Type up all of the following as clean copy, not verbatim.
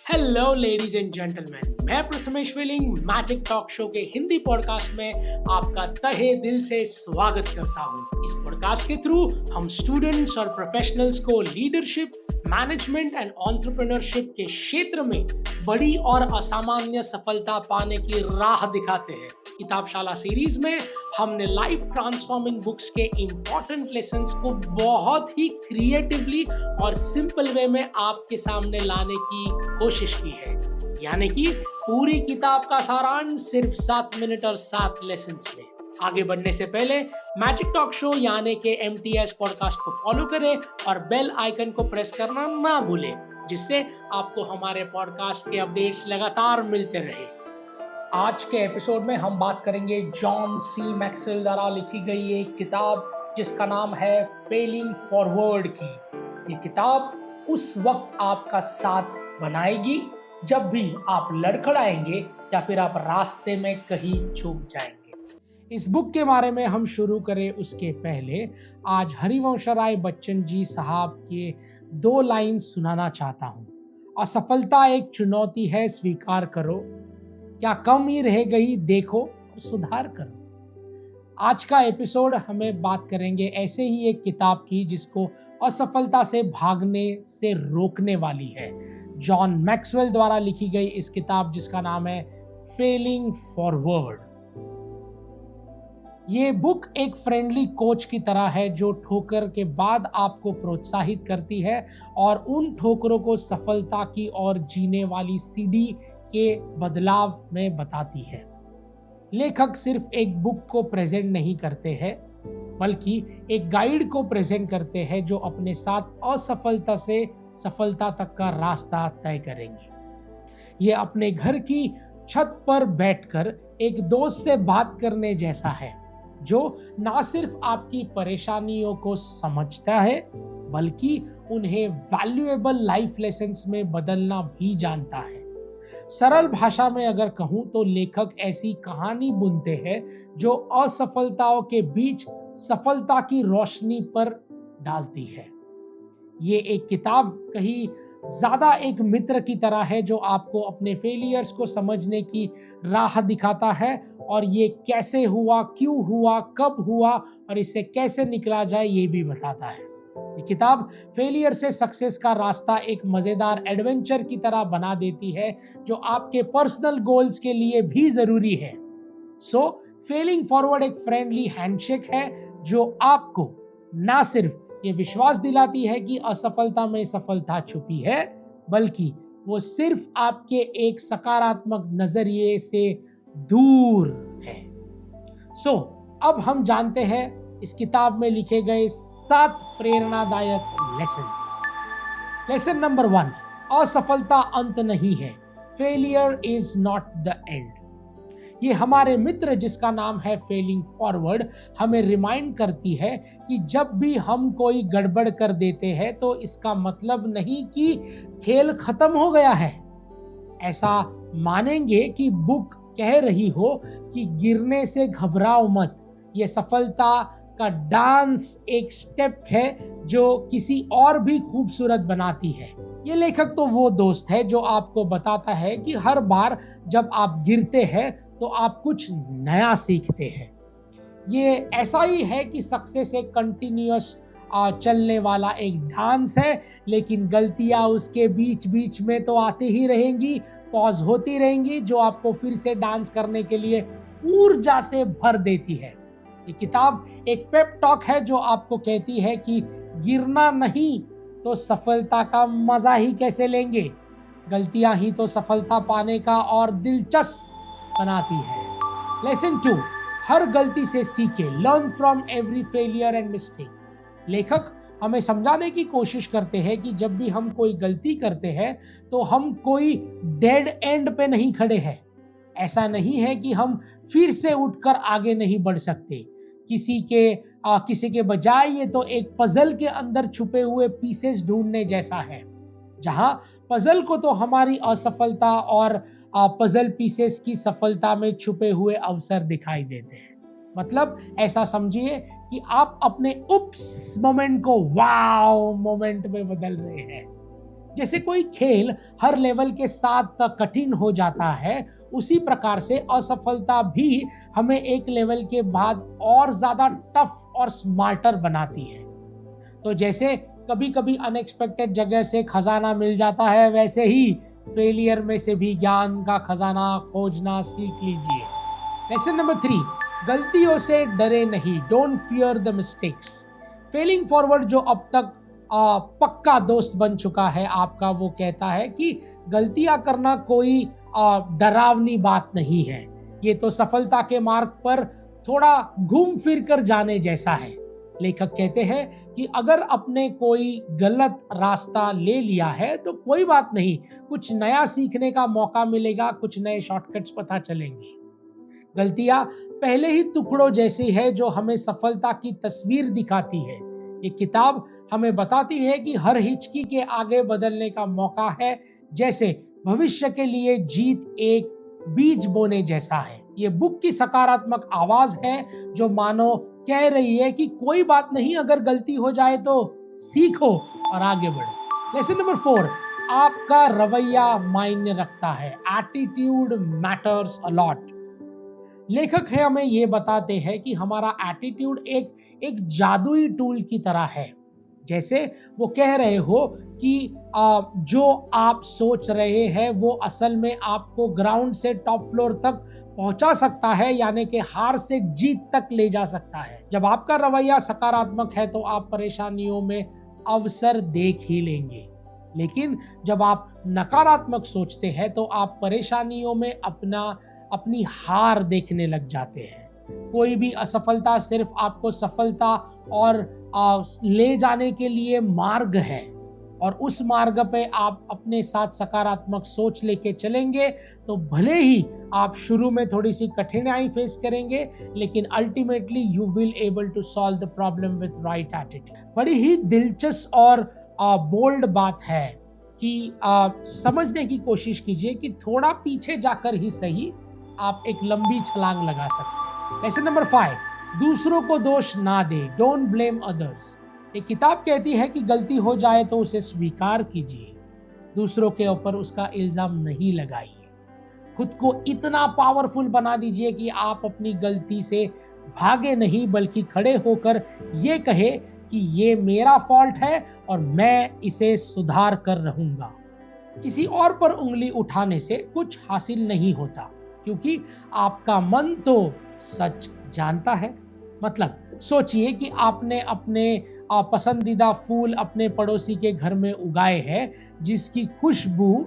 Hello ladies and gentleman, मैं Prathamesh willing magic talk show के Hindi podcast में आपका तहे दिल से स्वागत करता हूं। इस पॉडकास्ट के थ्रू हम स्टूडेंट्स और प्रोफेशनल्स को लीडरशिप, मैनेजमेंट एंड एंटरप्रेन्योरशिप के क्षेत्र में बड़ी और असामान्य सफलता पाने की राह दिखाते हैं। किताबशाला सीरीज में हमने लाइफ ट्रांसफॉर्मिंग बुक्स के इम्पोर्टेंट लेसन्स को बहुत ही क्रिएटिवली और सिंपल वे में आपके सामने लाने की कोशिश की है। यानी कि पूरी किताब का सारांश सिर्फ 7 मिनट और 7 लेसन्स में। आगे बढ़ने से पहले मैजिक टॉक शो यानी के MTS पॉडकास्ट को फॉलो करें और बेल आइकन को प्रेस करना ना भूलें, जिससे आपको हमारे पॉडकास्ट के अपडेट्स लगातार मिलते रहे। आज के एपिसोड में हम बात करेंगे जॉन सी मैक्सवेल द्वारा लिखी गई एक किताब जिसका नाम है फेलिंग फॉरवर्ड की। ये किताब उस वक्त आपका साथ बनाएगी जब भी आप लड़खड़ाएंगे या फिर आप रास्ते में कहीं चूक जाएंगे। इस बुक के बारे में हम शुरू करें उसके पहले आज हरिवंश राय बच्चन जी साहब के 2 लाइन सुनाना चाहता हूँ। असफलता एक चुनौती है, स्वीकार करो, क्या कमी रह गई देखो और सुधार करो। आज का एपिसोड हमें बात करेंगे ऐसे ही एक किताब की जिसको असफलता से भागने से रोकने वाली है। जॉन मैक्सवेल द्वारा लिखी गई इस किताब जिसका नाम है फेलिंग फॉरवर्ड। ये बुक एक फ्रेंडली कोच की तरह है जो ठोकर के बाद आपको प्रोत्साहित करती है और उन ठोकरों को सफलता की ओर जीने वाली सीढ़ी के बदलाव में बताती है। लेखक सिर्फ एक बुक को प्रेजेंट नहीं करते हैं, बल्कि एक गाइड को प्रेजेंट करते हैं जो अपने साथ असफलता से सफलता तक का रास्ता तय करेंगे। ये अपने घर की छत पर बैठकर एक दोस्त से बात करने जैसा है जो ना सिर्फ आपकी परेशानियों को समझता है बल्कि उन्हें वैल्यूएबल लाइफ लेसन्स में बदलना भी जानता है। सरल भाषा में अगर कहूं तो लेखक ऐसी कहानी बुनते हैं जो असफलताओं के बीच सफलता की रोशनी पर डालती है। ये एक किताब कहीं ज्यादा एक मित्र की तरह है जो आपको अपने फेलियर्स को समझने की राह दिखाता है और ये कैसे हुआ, क्यों हुआ, कब हुआ और इससे कैसे निकला जाए ये भी बताता है। ये किताब फेलियर से सक्सेस का रास्ता एक मजेदार एडवेंचर की तरह बना देती है जो आपके पर्सनल गोल्स के लिए भी जरूरी है। सो फेलिंग फॉरवर्ड एक फ्रेंडली हैंडशेक है जो आपको ना सिर्फ ये विश्वास दिलाती है कि असफलता में सफलता छुपी है, बल्कि वो सिर्फ आपके एक सकारात्मक नजरिए से दूर है। सो अब हम जानते हैं इस किताब में लिखे गए 7 प्रेरणादायक लेसन्स। लेसन नंबर 1, असफलता अंत नहीं है। Failure is not the end. ये हमारे मित्र जिसका नाम है फेलिंग फॉरवर्ड हमें रिमाइंड करती है कि जब भी हम कोई गड़बड़ कर देते हैं तो इसका मतलब नहीं कि खेल खत्म हो गया है। ऐसा मानेंगे कि बुक कह रही हो कि गिरने से घबराओ मत, ये सफलता का डांस एक स्टेप है जो किसी और भी खूबसूरत बनाती है। ये लेखक तो वो दोस्त है जो आपको बताता है कि हर बार जब आप गिरते हैं तो आप कुछ नया सीखते हैं। ये ऐसा ही है कि सक्सेस एक कंटिन्यूअस चलने वाला एक डांस है, लेकिन गलतियां उसके बीच बीच में तो आती ही रहेंगी, पॉज होती रहेंगी जो आपको फिर से डांस करने के लिए ऊर्जा से भर देती है। ये किताब एक पेप टॉक है जो आपको कहती है कि गिरना नहीं तो सफलता का मजा ही कैसे लेंगे, गलतियां ही तो सफलता पाने का और दिलचस्प बनाती है। लेसन 2, हर गलती से सीखे, learn from every failure and mistake. लेखक हमें समझाने की कोशिश करते हैं कि जब भी हम कोई गलती करते हैं तो हम कोई डेड एंड पे नहीं खड़े हैं। ऐसा नहीं है कि हम फिर से उठकर आगे नहीं बढ़ सकते। किसी के बजाय ये तो एक पजल के अंदर छुपे हुए पीसेस ढूंढने जैसा है, जहां पजल को तो हमारी असफलता और पजल पीसेस की सफलता में छुपे हुए अवसर दिखाई देते हैं। मतलब ऐसा समझिए कि आप अपने उप्स मोमेंट को वाव मोमेंट में बदल रहे हैं। जैसे कोई खेल हर लेवल के साथ कठिन हो जाता है, उसी प्रकार से असफलता भी हमें एक लेवल के बाद और ज्यादा टफ और स्मार्टर बनाती है। तो जैसे कभी कभी अनएक्सपेक्टेड जगह से खजाना मिल जाता है, वैसे ही फेलियर में से भी ज्ञान का खजाना खोजना सीख लीजिए। लेसन नंबर 3, गलतियों से डरे नहीं, don't fear the mistakes. Failing forward जो अब तक पक्का दोस्त बन चुका है आपका, वो कहता है कि गलतियां करना कोई डरावनी बात नहीं है, ये तो सफलता के मार्ग पर थोड़ा घूम फिर कर जाने जैसा है। लेखक कहते हैं कि अगर आपने कोई गलत रास्ता ले लिया है तो कोई बात नहीं, कुछ नया सीखने का मौका मिलेगा, कुछ नए शॉर्टकट्स पता चलेंगे। गलतियां पहले ही टुकड़ों जैसी है जो हमें सफलता की तस्वीर दिखाती है। ये किताब हमें बताती है कि हर हिचकी के आगे बदलने का मौका है, जैसे भविष्य के लिए जीत एक बीज बोने जैसा है। ये बुक की सकारात्मक आवाज है जो मानो कह रही है कि कोई बात नहीं, अगर गलती हो जाए तो सीखो और आगे बढ़ो। लेसन नंबर 4, आपका रवैया मायने रखता है, एटीट्यूड मैटर्स अ लॉट। लेखक है हमें ये बताते हैं कि हमारा एटीट्यूड एक जादुई टूल की तरह है। जैसे वो कह रहे हो कि जो आप सोच रहे हैं वो असल में आपको ग्राउंड से टॉप फ्लोर तक पहुंचा सकता है, यानी कि हार से जीत तक ले जा सकता है। जब आपका रवैया सकारात्मक है तो आप परेशानियों में अवसर देख ही लेंगे, लेकिन जब आप नकारात्मक सोचते हैं तो आप परेशानियों में अपनी हार देखने लग जाते हैं। कोई भी असफलता सिर्फ आपको सफलता और ले जाने के लिए मार्ग है, और उस मार्ग पे आप अपने साथ सकारात्मक सोच लेके चलेंगे तो भले ही आप शुरू में थोड़ी सी कठिनाई फेस करेंगे, लेकिन ultimately you will able to solve the problem with right attitude. बड़ी ही दिलचस्प और बोल्ड बात है कि समझने की कोशिश कीजिए कि थोड़ा पीछे जाकर ही सही आप एक लंबी छलांग लगा सकते हैं। लेसन नंबर 5, दूसरों को दोष ना दे, डोंट ब्लेम अदर्स। एक किताब कहती है कि गलती हो जाए तो उसे स्वीकार कीजिए, दूसरों के ऊपर उसका इल्जाम नहीं लगाइए। खुद को इतना पावरफुल बना दीजिए कि आप अपनी गलती से भागे नहीं, बल्कि खड़े होकर ये कहे कि ये मेरा फॉल्ट है और मैं इसे सुधार कर रहूंगा। किसी और पर उंगली उठाने से कुछ हासिल नहीं होता, क्योंकि आपका मन तो सच जानता है। मतलब सोचिए कि आपने अपने पसंदीदा फूल अपने पड़ोसी के घर में उगाए हैं, जिसकी खुशबू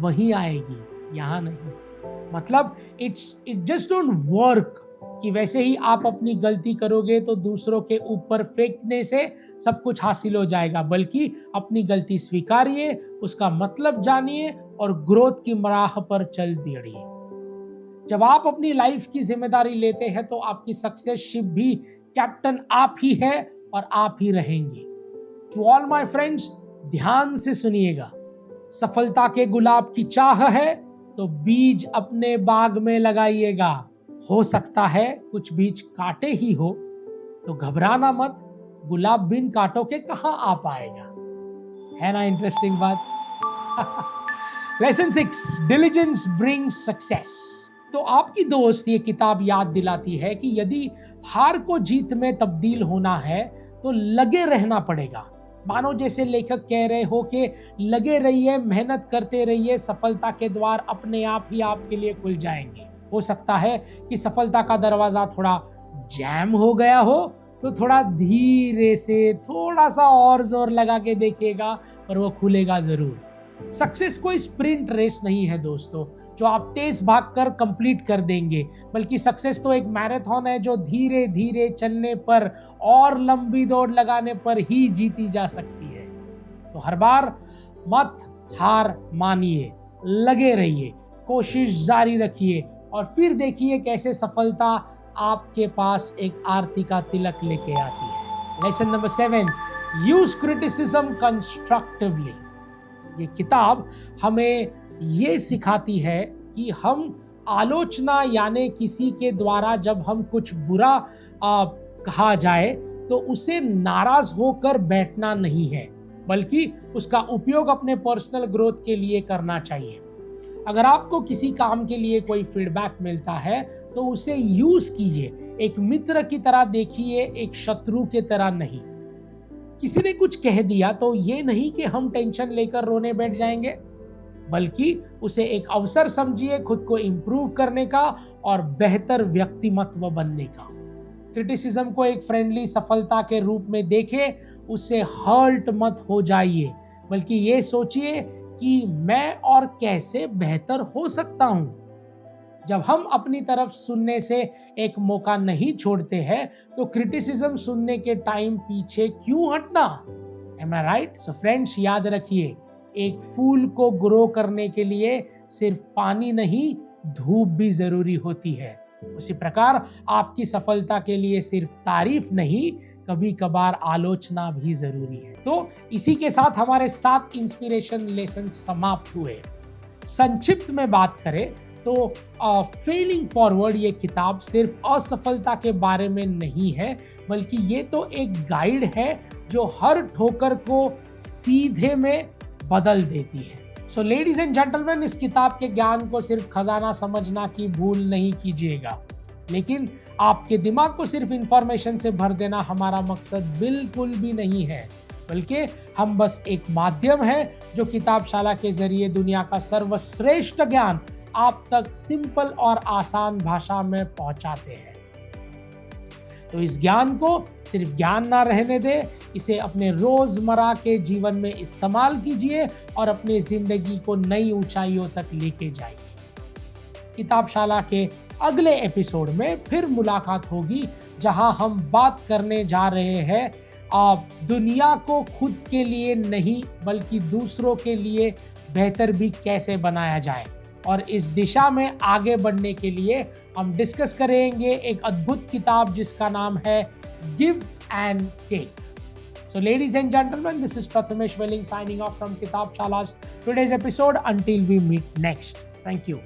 वहीं आएगी, यहाँ नहीं। मतलब इट जस्ट डोंट वर्क कि वैसे ही आप अपनी गलती करोगे तो दूसरों के ऊपर फेंकने से सब कुछ हासिल हो जाएगा, बल्कि अपनी गलती स्वीकारिए, उसका मतलब जानिए और ग्रोथ की राह पर चल दिए। जब आप अपनी लाइफ की जिम्मेदारी लेते हैं तो आपकी सक्सेसशिप भी कैप्टन आप ही है और आप ही रहेंगे। टू ऑल माय फ्रेंड्स, ध्यान से सुनिएगा। सफलता के गुलाब की चाह है तो बीज अपने बाग में लगाइएगा। हो सकता है कुछ बीज काटे ही हो, तो घबराना मत, गुलाब बिन कांटों के कहां आ पाएगा। है ना इंटरेस्टिंग बात? Lesson 6, diligence brings success. तो आपकी दोस्त ये किताब याद दिलाती है कि यदि हार को जीत में तब्दील होना है तो लगे रहना पड़ेगा। मानो जैसे लेखक कह रहे हो कि लगे रहिए, मेहनत करते रहिए, सफलता के द्वार अपने आप ही आपके लिए खुल जाएंगे। हो सकता है कि सफलता का दरवाजा थोड़ा जैम हो गया हो, तो थोड़ा धीरे से थोड़ा सा और जोर लगा के देखिएगा, पर वो खुलेगा जरूर। सक्सेस कोई स्प्रिंट रेस नहीं है दोस्तों, जो आप तेज भागकर कंप्लीट कर देंगे, बल्कि सक्सेस तो एक मैराथन है जो धीरे धीरे चलने पर और लंबी दौड़ लगाने पर ही जीती जा सकती है। तो हर बार मत हार मानिए, लगे रहिए, कोशिश जारी रखिए और फिर देखिए कैसे सफलता आपके पास एक आरती का तिलक लेके आती है। Lesson number 7, use criticism constructively. ये किताब हमें ये सिखाती है कि हम आलोचना यानी किसी के द्वारा जब हम कुछ बुरा कहा जाए तो उसे नाराज होकर बैठना नहीं है, बल्कि उसका उपयोग अपने पर्सनल ग्रोथ के लिए करना चाहिए। अगर आपको किसी काम के लिए कोई फीडबैक मिलता है तो उसे यूज कीजिए, एक मित्र की तरह देखिए, एक शत्रु की तरह नहीं। किसी ने कुछ कह दिया तो ये नहीं कि हम टेंशन लेकर रोने बैठ जाएंगे, बल्कि उसे एक अवसर समझिए खुद को इंप्रूव करने का और बेहतर व्यक्तिमत्व बनने का। क्रिटिसिज्म को एक फ्रेंडली सफलता के रूप में देखें, उससे हर्ट मत हो जाइए, बल्कि ये सोचिए कि मैं और कैसे बेहतर हो सकता हूं। जब हम अपनी तरफ सुनने से एक मौका नहीं छोड़ते हैं तो क्रिटिसिज्म सुनने के टाइम पीछे क्यों हटना? एम आई राइट? सो फ्रेंड्स, याद रखिए, एक फूल को ग्रो करने के लिए सिर्फ पानी नहीं, धूप भी जरूरी होती है। उसी प्रकार आपकी सफलता के लिए सिर्फ तारीफ नहीं, कभी कभार आलोचना भी जरूरी है। तो इसी के साथ हमारे 7 इंस्पिरेशन लेसन समाप्त हुए। संक्षिप्त में बात करें तो फेलिंग फॉरवर्ड ये किताब सिर्फ असफलता के बारे में नहीं है, बल्कि ये तो एक गाइड है जो हर ठोकर को सीधे में बदल देती है। सो लेडीज एंड जेंटलमैन, इस किताब के ज्ञान को सिर्फ खजाना समझना की भूल नहीं कीजिएगा, लेकिन आपके दिमाग को सिर्फ इंफॉर्मेशन से भर देना हमारा मकसद बिल्कुल भी नहीं है, बल्कि हम बस एक माध्यम है जो किताबशाला के जरिए दुनिया का सर्वश्रेष्ठ ज्ञान आप तक सिंपल और आसान भाषा में पहुंचाते हैं। तो इस ज्ञान को सिर्फ ज्ञान ना रहने दे, इसे अपने रोजमर्रा के जीवन में इस्तेमाल कीजिए और अपनी जिंदगी को नई ऊंचाइयों तक लेके जाइए। किताबशाला के अगले एपिसोड में फिर मुलाकात होगी, जहां हम बात करने जा रहे हैं आप दुनिया को खुद के लिए नहीं बल्कि दूसरों के लिए बेहतर भी कैसे बनाया जाए। और इस दिशा में आगे बढ़ने के लिए हम डिस्कस करेंगे एक अद्भुत किताब जिसका नाम है give and take. So ladies and gentlemen, this is Prathamesh Welling signing off from Kitabshala's today's episode. Until we meet next. Thank you.